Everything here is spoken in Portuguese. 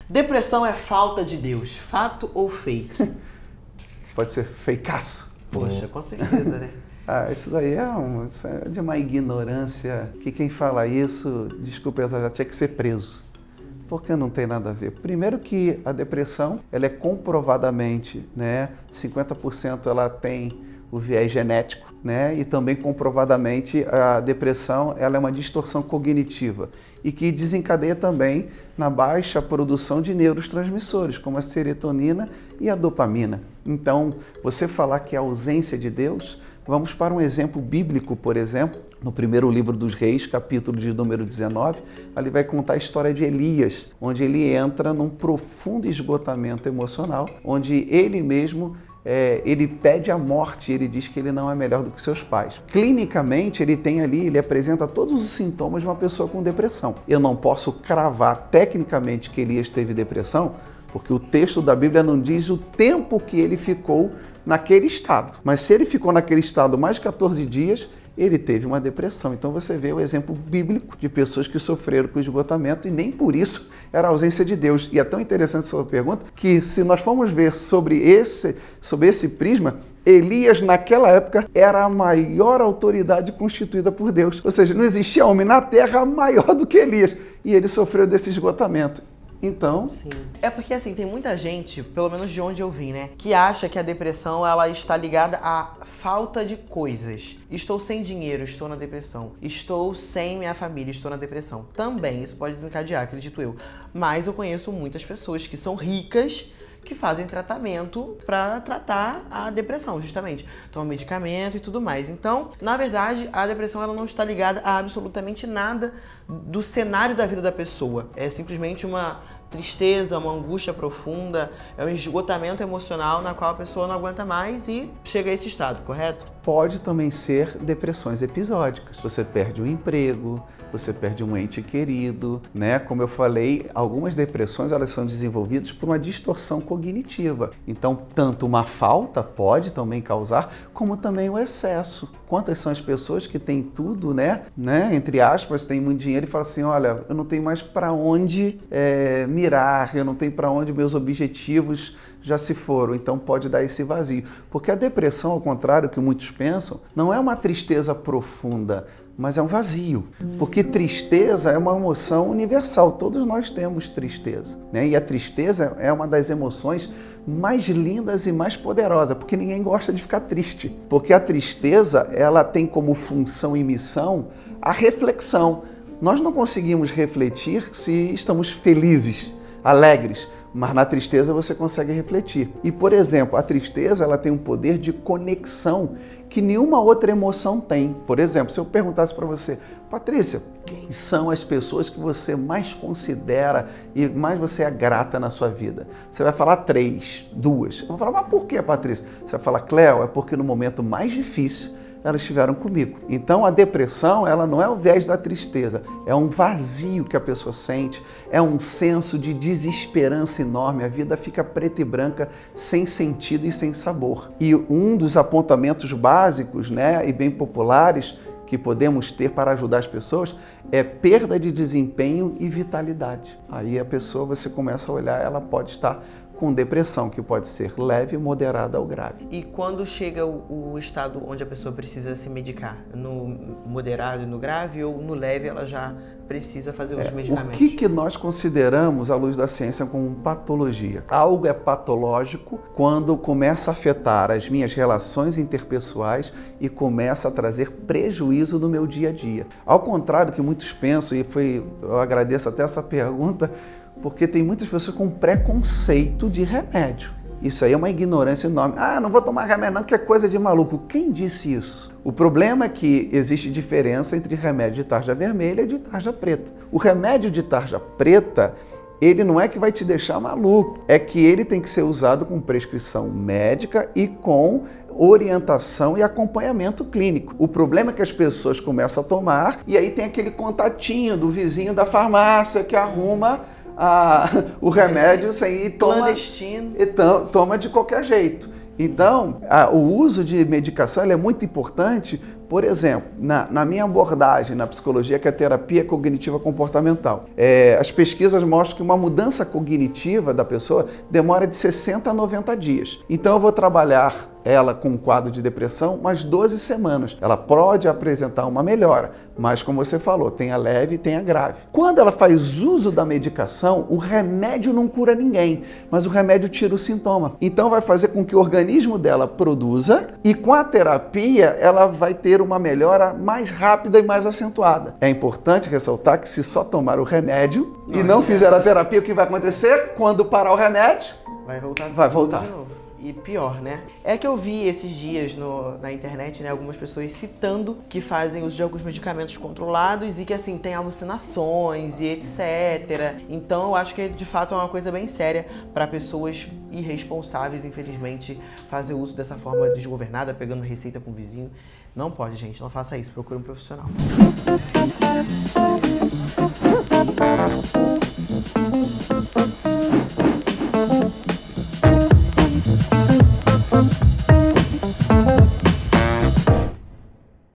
Depressão é falta de Deus, fato ou fake? Pode ser fakeaço. Poxa, com certeza, né? Isso daí isso é de uma ignorância que quem fala isso, desculpa, já tinha que ser preso. Porque não tem nada a ver. Primeiro que a depressão, ela é comprovadamente, 50% ela tem o viés genético, e também comprovadamente a depressão, ela é uma distorção cognitiva e que desencadeia também na baixa produção de neurotransmissores, como a serotonina e a dopamina. Então, você falar que é a ausência de Deus, vamos para um exemplo bíblico, por exemplo, no primeiro livro dos Reis, capítulo de número 19, ali vai contar a história de Elias, onde ele entra num profundo esgotamento emocional, onde ele mesmo ele pede a morte, ele diz que ele não é melhor do que seus pais. Clinicamente, ele apresenta todos os sintomas de uma pessoa com depressão. Eu não posso cravar tecnicamente que Elias teve depressão, porque o texto da Bíblia não diz o tempo que ele ficou naquele estado. Mas se ele ficou naquele estado mais de 14 dias, ele teve uma depressão. Então você vê o exemplo bíblico de pessoas que sofreram com esgotamento e nem por isso era a ausência de Deus. E é tão interessante a sua pergunta que se nós formos ver sobre esse prisma, Elias naquela época era a maior autoridade constituída por Deus. Ou seja, não existia homem na terra maior do que Elias. E ele sofreu desse esgotamento. Então... Sim. É porque, assim, tem muita gente, pelo menos de onde eu vim, que acha que a depressão, ela está ligada à falta de coisas. Estou sem dinheiro, estou na depressão. Estou sem minha família, estou na depressão. Também isso pode desencadear, acredito eu. Mas eu conheço muitas pessoas que são ricas, que fazem tratamento para tratar a depressão, justamente. Tomam medicamento e tudo mais. Então, na verdade, a depressão ela não está ligada a absolutamente nada do cenário da vida da pessoa. É simplesmente uma tristeza, uma angústia profunda, é um esgotamento emocional na qual a pessoa não aguenta mais e chega a esse estado, correto? Pode também ser depressões episódicas. Você perde um emprego, você perde um ente querido, Como eu falei, algumas depressões elas são desenvolvidas por uma distorção cognitiva. Então, tanto uma falta pode também causar, como também o excesso. Quantas são as pessoas que têm tudo, entre aspas, têm muito dinheiro e falam assim, olha, eu não tenho mais para onde mirar, eu não tenho para onde meus objetivos já se foram, então pode dar esse vazio. Porque a depressão, ao contrário do que muitos pensam, não é uma tristeza profunda, mas é um vazio. Porque tristeza é uma emoção universal, todos nós temos tristeza, E a tristeza é uma das emoções mais lindas e mais poderosas, porque ninguém gosta de ficar triste. Porque a tristeza, ela tem como função e missão a reflexão. Nós não conseguimos refletir se estamos felizes, alegres, mas na tristeza você consegue refletir. E, por exemplo, a tristeza ela tem um poder de conexão que nenhuma outra emoção tem. Por exemplo, se eu perguntasse para você, Patrícia, quem são as pessoas que você mais considera e mais você é grata na sua vida? Você vai falar 3, 2. Eu vou falar, mas por que, Patrícia? Você vai falar, Cléo, é porque no momento mais difícil elas estiveram comigo. Então a depressão, ela não é o viés da tristeza, é um vazio que a pessoa sente, é um senso de desesperança enorme, a vida fica preta e branca, sem sentido e sem sabor. E um dos apontamentos básicos, e bem populares, que podemos ter para ajudar as pessoas é perda de desempenho e vitalidade. Aí a pessoa, você começa a olhar, ela pode estar com depressão, que pode ser leve, moderada ou grave. E quando chega o estado onde a pessoa precisa se medicar? No moderado e no grave ou no leve ela já precisa fazer os medicamentos? O que nós consideramos, à luz da ciência, como patologia? Algo é patológico quando começa a afetar as minhas relações interpessoais e começa a trazer prejuízo no meu dia a dia. Ao contrário do que muitos pensam, eu agradeço até essa pergunta, porque tem muitas pessoas com preconceito de remédio. Isso aí é uma ignorância enorme. Não vou tomar remédio não, que é coisa de maluco. Quem disse isso? O problema é que existe diferença entre remédio de tarja vermelha e de tarja preta. O remédio de tarja preta, ele não é que vai te deixar maluco, é que ele tem que ser usado com prescrição médica e com orientação e acompanhamento clínico. O problema é que as pessoas começam a tomar e aí tem aquele contatinho do vizinho da farmácia que arruma o remédio sem clandestino. Toma de qualquer jeito. Então, o uso de medicação é muito importante Por exemplo, na minha abordagem na psicologia, que é a terapia cognitiva comportamental, as pesquisas mostram que uma mudança cognitiva da pessoa demora de 60 a 90 dias. Então eu vou trabalhar ela com um quadro de depressão umas 12 semanas. Ela pode apresentar uma melhora, mas como você falou, tem a leve e tem a grave. Quando ela faz uso da medicação, o remédio não cura ninguém, mas o remédio tira o sintoma. Então vai fazer com que o organismo dela produza e com a terapia ela vai ter uma melhora mais rápida e mais acentuada. É importante ressaltar que se só tomar o remédio e não fizer a terapia, o que vai acontecer? Quando parar o remédio, vai voltar. De novo. E pior, né? É que eu vi esses dias na internet, né, algumas pessoas citando que fazem uso de alguns medicamentos controlados e que, assim, tem alucinações e etc. Então, eu acho que, de fato, é uma coisa bem séria para pessoas irresponsáveis, infelizmente, fazer uso dessa forma desgovernada, pegando receita com o vizinho. Não pode, gente. Não faça isso. Procure um profissional.